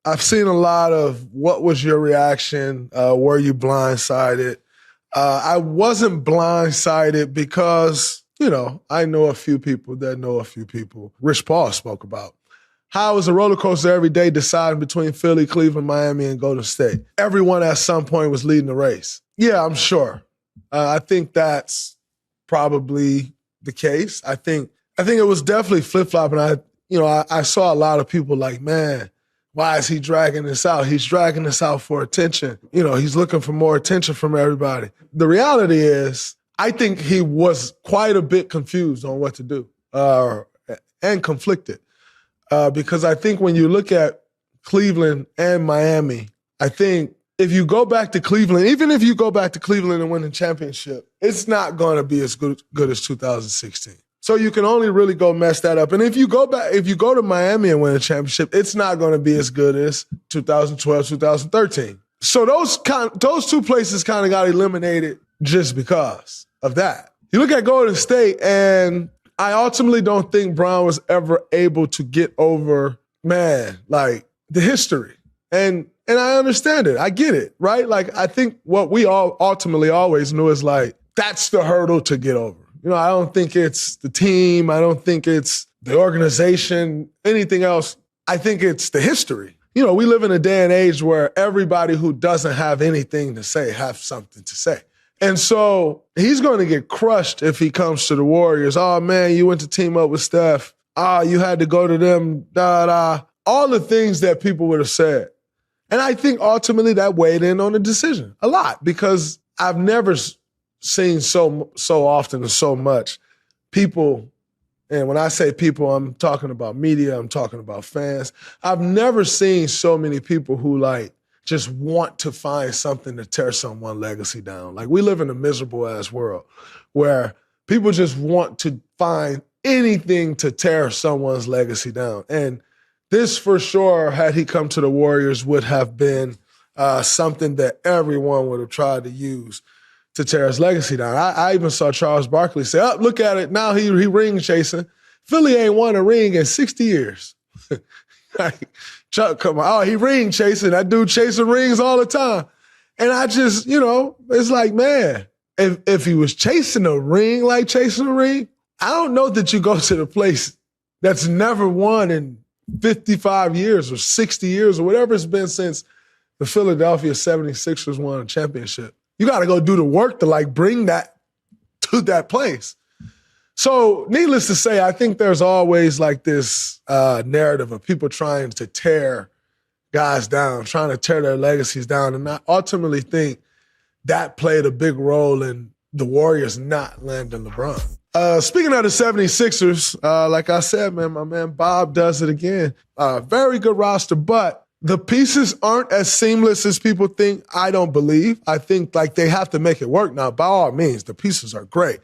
I've seen a lot of what was your reaction? Were you blindsided? I wasn't blindsided because, I know a few people that know a few people. Rich Paul spoke about how it was a roller coaster every day deciding between Philly, Cleveland, Miami, and Golden State. Everyone at some point was leading the race. Yeah, I'm sure. I think that's probably the case. I think it was definitely flip-flopping. I saw a lot of people like, man, why is he dragging this out? He's dragging this out for attention. He's looking for more attention from everybody. The reality is, I think he was quite a bit confused on what to do and conflicted. Because I think when you look at Cleveland and Miami, I think if you go back to Cleveland, even if you go back to Cleveland and win the championship, it's not going to be as good as 2016. So you can only really go mess that up. And if you go to Miami and win a championship, it's not going to be as good as 2012, 2013. So those two places kind of got eliminated just because of that. You look at Golden State, and I ultimately don't think Brown was ever able to get over, the history. And I understand it. I get it, right? I think what we all ultimately always knew is that's the hurdle to get over. I don't think it's the team. I don't think it's the organization, anything else. I think it's the history. We live in a day and age where everybody who doesn't have anything to say have something to say. And so he's going to get crushed if he comes to the Warriors. Oh, man, you went to team up with Steph. You had to go to them, all the things that people would have said. And I think ultimately that weighed in on the decision a lot because I've never seen so often and so much people, and when I say people, I'm talking about media, I'm talking about fans. I've never seen so many people who just want to find something to tear someone's legacy down. We live in a miserable-ass world where people just want to find anything to tear someone's legacy down. And this, for sure, had he come to the Warriors, would have been something that everyone would have tried to use to tear his legacy down. I even saw Charles Barkley say, look at it, now he ring chasing. Philly ain't won a ring in 60 years. Chuck, come on. Oh, he ring chasing. That dude chasing rings all the time. And I just, it's man, if he was chasing a ring like chasing a ring, I don't know that you go to the place that's never won in 55 years or 60 years or whatever it's been since the Philadelphia 76ers won a championship. You got to go do the work to bring that to that place. So needless to say, I think there's always this narrative of people trying to tear guys down, trying to tear their legacies down. And I ultimately think that played a big role in the Warriors not landing LeBron. Speaking of the 76ers, like I said, man, my man Bob does it again. Very good roster, but the pieces aren't as seamless as people think, I don't believe. I think they have to make it work. Now, by all means, the pieces are great.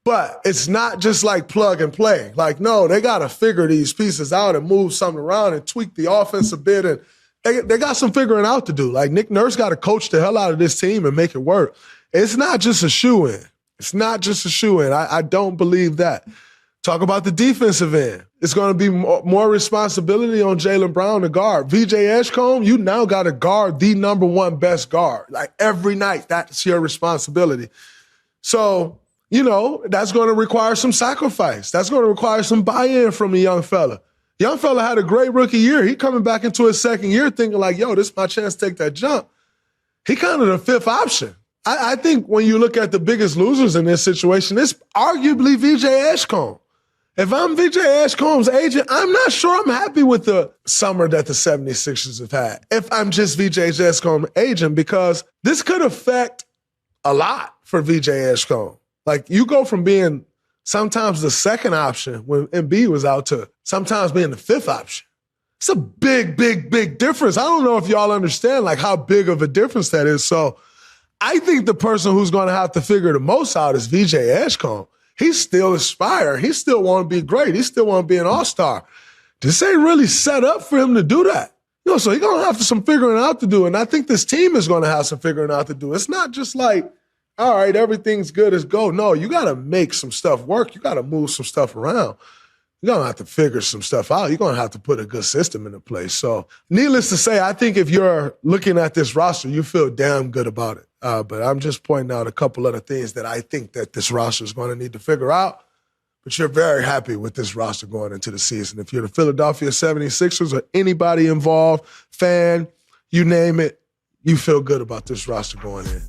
But it's not just plug and play. No, they got to figure these pieces out and move something around and tweak the offense a bit. And they got some figuring out to do. Nick Nurse got to coach the hell out of this team and make it work. It's not just a shoe-in. It's not just a shoe-in. I don't believe that. Talk about the defensive end. It's going to be more responsibility on Jaylen Brown to guard. VJ Edgecombe, you now got to guard the number one best guard. Every night, that's your responsibility. So, that's going to require some sacrifice. That's going to require some buy-in from a young fella. Young fella had a great rookie year. He coming back into his second year thinking this is my chance to take that jump. He kind of the fifth option. I think when you look at the biggest losers in this situation, it's arguably VJ Edgecombe. If I'm VJ Edgecombe's agent, I'm not sure I'm happy with the summer that the 76ers have had. If I'm just VJ Edgecombe's agent, because this could affect a lot for VJ Edgecombe. You go from being sometimes the second option when Embiid was out to sometimes being the fifth option. It's a big, big, big difference. I don't know if y'all understand how big of a difference that is. So I think the person who's going to have to figure the most out is VJ Edgecombe. He's still aspiring. He still want to be great. He still want to be an all-star. This ain't really set up for him to do that. So he's going to have some figuring out to do. And I think this team is going to have some figuring out to do. It's not just all right, everything's good as go. No, you got to make some stuff work. You got to move some stuff around. you're going to have to figure some stuff out. You're going to have to put a good system into place. So needless to say, I think if you're looking at this roster, you feel damn good about it. But I'm just pointing out a couple of the things that I think that this roster is going to need to figure out. But you're very happy with this roster going into the season. If you're the Philadelphia 76ers or anybody involved, fan, you name it, you feel good about this roster going in.